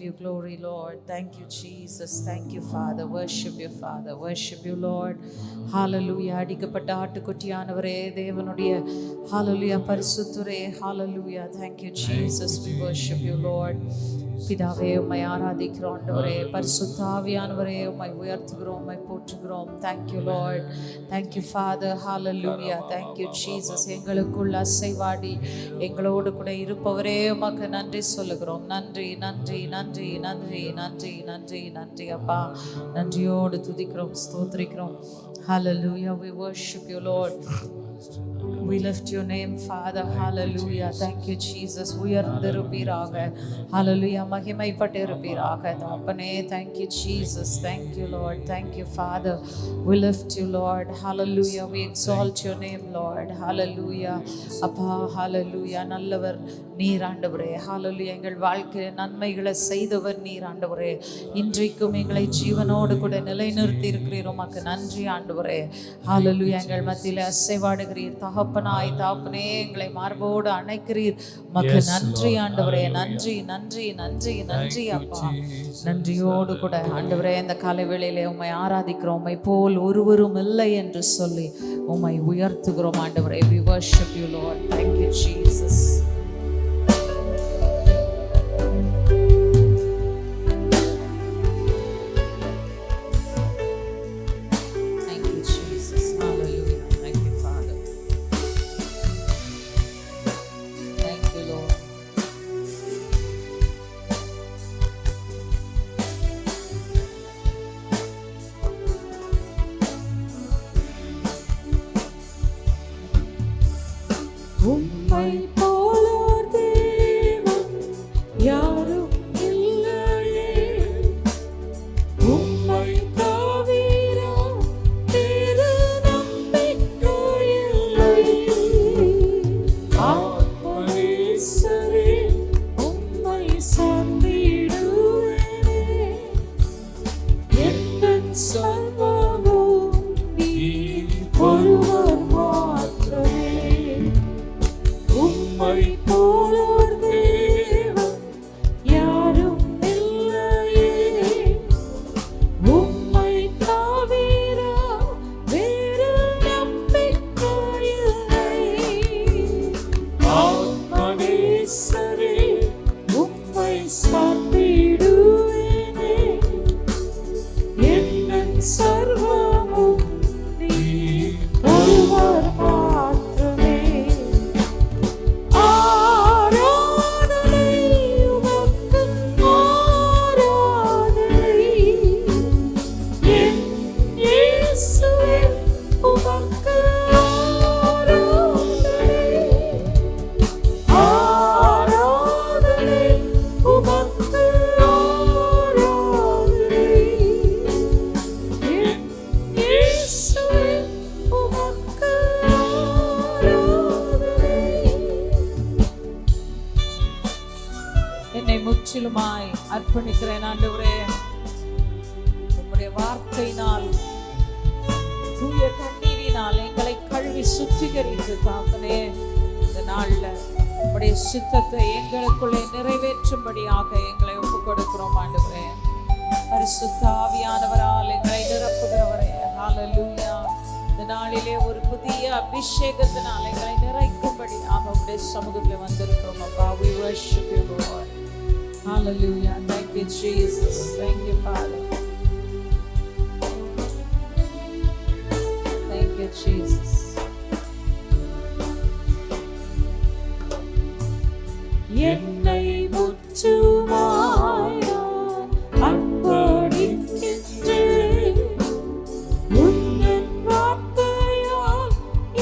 you glory, Lord. Thank you, Jesus. Thank you, Father. Worship you, Father. Worship you, Lord. Hallelujah. அடிக்கப்பட்ட ஆட்டுக்குட்டியானவரே, தேவனுடைய hallelujah பரிசுத்தரே, hallelujah. Thank you, Jesus. We worship you, Lord. பிதாவே, உம்மை ஆராதிக்கிறோம் ஆண்டவரே. பரிசுத்த ஆவியானவரே, உம்மை உயர்த்துகிறோம், உம்மை போற்றுகிறோம். Thank you, Lord. Thank you, Father. Hallelujah. Thank you, Jesus. எங்களுக்குள் அசைவாடி எங்களோடு கூட இருப்பவரே, உமக்கு நன்றி சொல்லுகிறோம். நன்றி நன்றி நன்றி நன்றி நன்றி நன்றி நன்றி அப்பா. நன்றியோடு துதிக்கிறோம், ஸ்தோத்திரிக்கிறோம். Hallelujah. We worship you, Lord. We lift your name, Father. Hallelujah. Thank you, Jesus. உயர்ந்திருப்பீராக. Hallelujah. மகிமைப்பட்டிருப்பீராக தகப்பனே. Thank you, Jesus. Thank you, Lord. Thank you, Father. We lift you, Lord. Hallelujah. We exalt your name, Lord. Hallelujah. அப்பா, hallelujah. நல்லவர் நீர் ஆண்டவரே. Hallelujah. எங்கள் வாழ்க்கையில் நன்மைகளை செய்தவர் நீர் ஆண்டவரே. இன்றைக்கும் எங்களை ஜீவனோடு கூட நிலைநிறுத்தி இருக்கிறீர். உமக்கு நன்றி ஆண்டவரே. Hallelujah. எங்கள் மத்தியில் அசைவாடுகிறீர் தகப்பனாய். தாப்பனே, எங்களை மார்போடு அணைக்கிறீர். உமக்கு நன்றி ஆண்டவரே. நன்றி நன்றி நன்றி நன்றி அப்பா. நன்றியோடு கூட ஆண்டவரே, இந்த காலை வேளையிலே உம்மை ஆராதிக்கிறோம். உம்மை போல் ஒருவரும் இல்லை என்று சொல்லி உம்மை உயர்த்துகிறோம் ஆண்டவரே. We worship you, Lord. Thank you, Jesus. உம்மை போலோர் தேவன் யாரும் இல்லையே, உம்மை தவிர வேறு நம்பிக்கை இல்லை. ஆத்மநேசரே, உம்மை சார்ந்திடுவேனே, எந்தன் சர்வமும் நீர் ஒருவர் மாத்திரமே. உம்மை போலோர் தேவன் யாரும் இல்லையே, உம்மை தவிர வேறு நம்பிக்கை இல்லை. ஆத்மநேசரே, உம்மை சார்ந்திடுவேனே, என் சர்வமும் நீர் ஒருவர் மாத்திரமே. என்னை முற்றிலுமாய் அர்ப்பணிக்கிறேன் ஆண்டவரே. உம்முடைய வார்த்தையினால், தூய தண்ணீரினால் எங்களை கழுவி சுத்திகரித்து தாப்பனே, இந்த நாள்ல உம்முடைய சித்தத்தை எங்களுக்குள்ளே நிறைவேற்றும்படியாக எங்களை ஒப்புக் கொடுக்கிறோம் ஆண்டவரே. பரிசுத்த ஆவியானவரால் எங்களை நிரப்புகிறவரே. ஹalleluya. இந்த நாளிலே ஒரு புதிய அபிஷேகத்தினால் எங்களை நிறைக்கும்படியாக உம்முடைய சமூகத்தில் வந்திருக்கிறோம் அப்பா. We worship you, Lord. Hallelujah. Thank you, Jesus. Thank you, Father. Thank you, Jesus. என்னை முற்றுமாய் அர்ப்பணிக்கின்றேன், உந்தன் வார்த்தையால்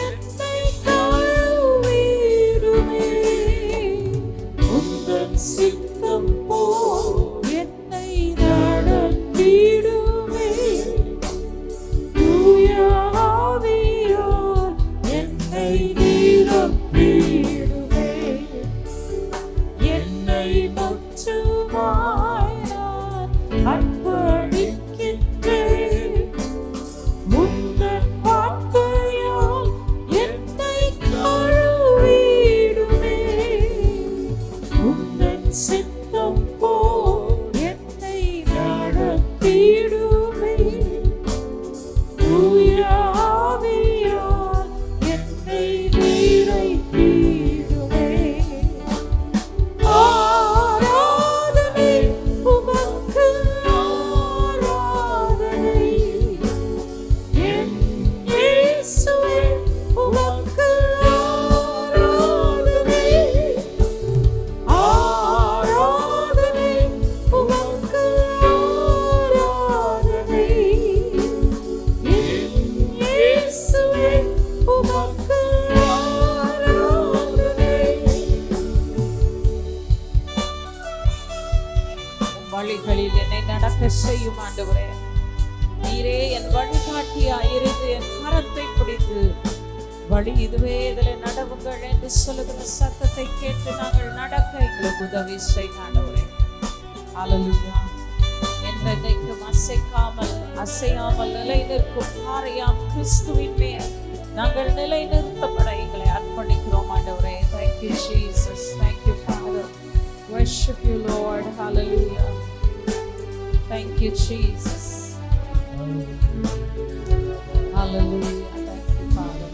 என்னை கழுவிடுமே, உந்தன் சித்தம் போல் என்னை நடத்திடுமே, தூய ஆவியால் என்னை நிரப்பிடுமே. என்னை முற்றுமாய் அர்ப்பணிக்கின்றேன், உந்தன் வார்த்தையால் என்னை கழுவிடுமே, உந்தன் சித்தம் போல் நடக்க செய்யும் ஆண்டவரே. நீரே என் வழிகாட்டியாயிருந்து என் கரத்தை பிடித்து வழி இதுவே இதில் நடவுங்கள் என்று சொல்லுகிற சத்தத்தை கேட்டு நாங்கள் நடக்க எங்களுக்கு உதவி செய்யும் ஆண்டவரே. ஹல்லேலூயா. என்றைக்கும் அசையாமல் நிலை நிற்கும் பாறையாம் கிறிஸ்துவின் மேல் நாங்கள் நிலை நிறுத்தப்பட எங்களை அர்ப்பணிக்கிறோம் ஆண்டவரே. Thank you Jesus. Thank you Father. Worship you Lord. Hallelujah. Thank you Jesus. Hallelujah. Thank you Father.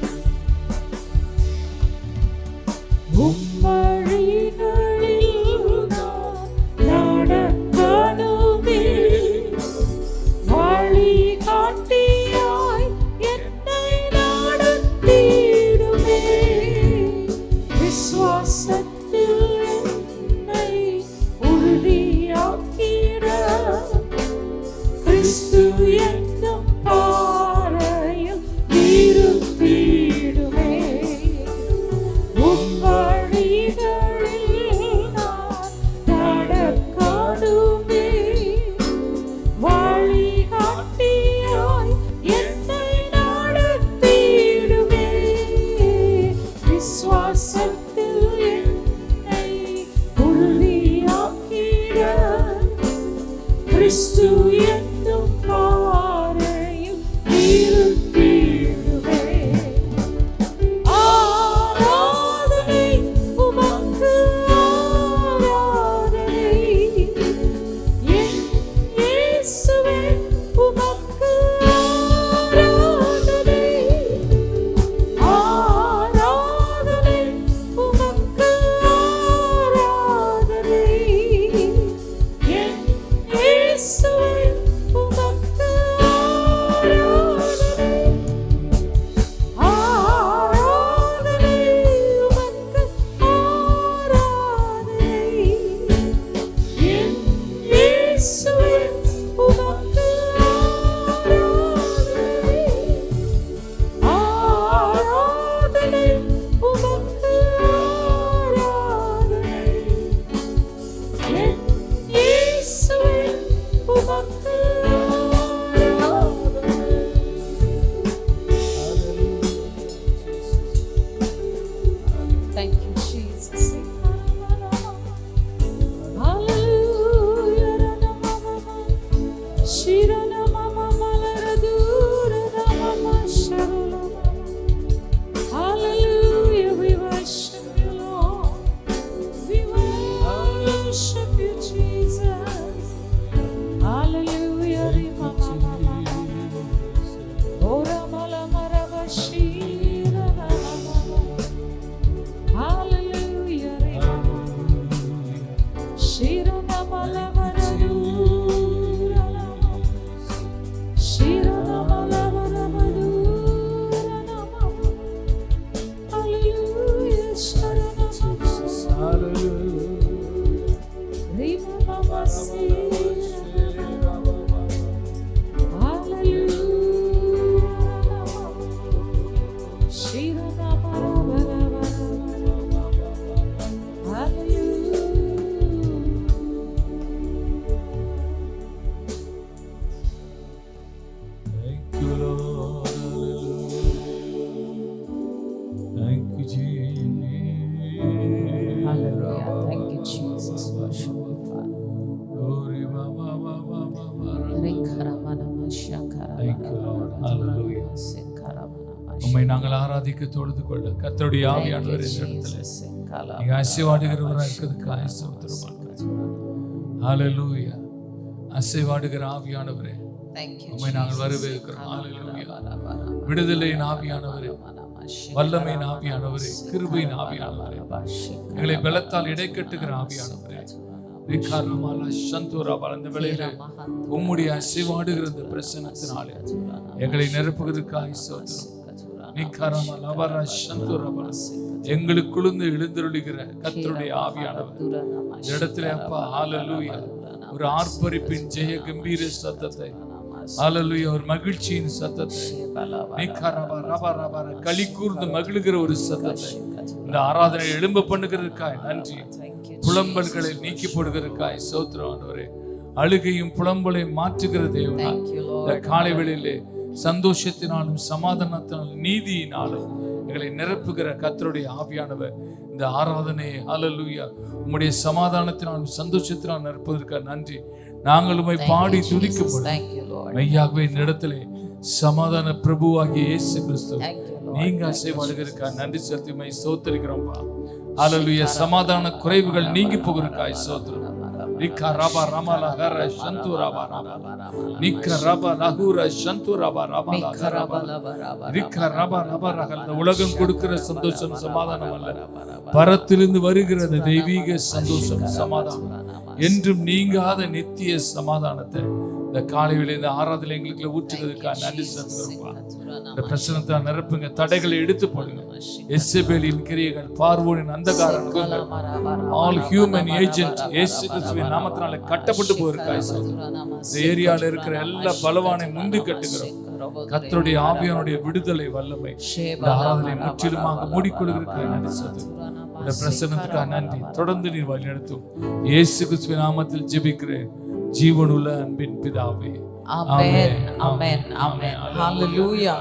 உம்மை நாங்கள் ஆராதிக்க தொழுது கொள்ள கர்த்தருடைய ஆவியானவர் இந்த இடத்துல நீங்க அசைவாடுகிறவராக இருக்கிறதுக்காக ஸ்தோத்திரம். ஹல்லேலூயா. அசைவாடுகிற ஆவியானவரே உம்மை நாங்கள் வரவேற்கிறோம். ஹல்லேலூயா. விடுதலையின் ஆவியானவரே, வல்லமையின் ஆவியானவரே, கிருபையின் ஆவியானவரே, எங்களை பலத்தால் இடைக்கட்டுகிற ஆவியானவரே, அந்த வேளையில உம்முடைய அசைவாடுகிற இந்த பிரசன்னத்தினாலே எங்களை நிரப்புகிறதுக்காக ஸ்தோத்திரம். எங்களுக்குள்ளுந்து எழுந்தருளுகிற கர்த்தருடைய ஆவியானவர் இந்த இடத்துல அப்பா ஹல்லேலூயா ஒரு ஆர்ப்பரிப்பின் ஜெய கம்பீர சத்தத்தை, ஹல்லேலூயா ஒரு மகிழ்ச்சியின் சத்தத்தை, களி கூர்ந்து மகிழ்கிற ஒரு சத்தத்தை இந்த ஆராதனை எழும்ப பண்ணுகிறதுக்காய் நன்றி. புலம்பல்களை நீக்கி போடுகிறதுக்காய் ஸ்தோத்திரம் ஆண்டவரே. அழுகையும் புலம்பலையும் மாற்றுகிற தேவனா Thank you, Lord. இந்த காலை வேளையிலே சந்தோஷத்தினாலும் சமாதானத்தினாலும் நீதியினாலும் எங்களை நிரப்புகிற கர்த்தருடைய ஆவியானவர் இந்த ஆராதனையை ஹல்லேலூயா உம்முடைய சமாதானத்தினாலும் சந்தோஷத்தினாலும் நிரப்புவதற்கு நன்றி. நாங்கள் உம்மை பாடி துதிக்கப்படும். Thank you, Lord. மெய்யாகவே இந்த இடத்திலே சமாதான பிரபுவாகிய இயேசு கிறிஸ்து Thank you, Lord. நீங்க அசைவாடுகிறதுக்காக நன்றி செலுத்தி உம்மை ஸ்தோத்திரிக்கிறோம்ப்பா. ஹல்லேலூயா. சமாதான குறைவுகள் நீங்கி போகிறதுக்காக ஸ்தோத்திரம். நிக்கா ரபா ரமலா ஹர சந்து ரபா ரபா நிக்கா ரபா லஹூர சந்து ரபா ரபா நிக்கா ரபா ரபா ரகல். இந்த உலகம் கொடுக்கிற சந்தோஷம் சமாதானம் அல்ல, பரத்திலிருந்து வருகிறது தெய்வீக சந்தோஷம் சமாதானம், என்றும் நீங்காத நித்திய சமாதானத்தை இந்த காலையில இந்த ஆராதனை எங்களுக்கு ஊற்றுறதுக்காக நன்றி செலுத்துகிறோம்ப்பா. இந்த பிரச்சனத்தை நிரப்புங்க, தடைகளை எடுத்து போடுங்க. எசபேலின் கிரியைகள், பார்வோனின் அந்தகார அனுபவங்கள், ஆல் ஹியூமன் ஏஜென்ட் இயேசு கிறிஸ்துவின் நாமத்தினால கட்டப்பட்டு போயிருக்காய். இந்த ஏரியால இருக்கிற எல்லா பலவானை முந்தி கட்டுகிறோம். கர்த்தருடைய ஆவியானுடைய விடுதலை வல்லமை இந்த ஆராதனை முற்றிலுமாக மூடிக்கொள்கிறதுக்காக நன்றி செலுத்துகிறோம். இந்த பிரசன்னத்துக்காக நன்றி. தொடர்ந்து நீர் வழி நடத்தும். இயேசு கிறிஸ்துவின் நாமத்தில் ஜெபிக்கிறேன் ஜீவனுள்ள அன்பின் பிதாவே. Amen. Amen. Amen. Hallelujah.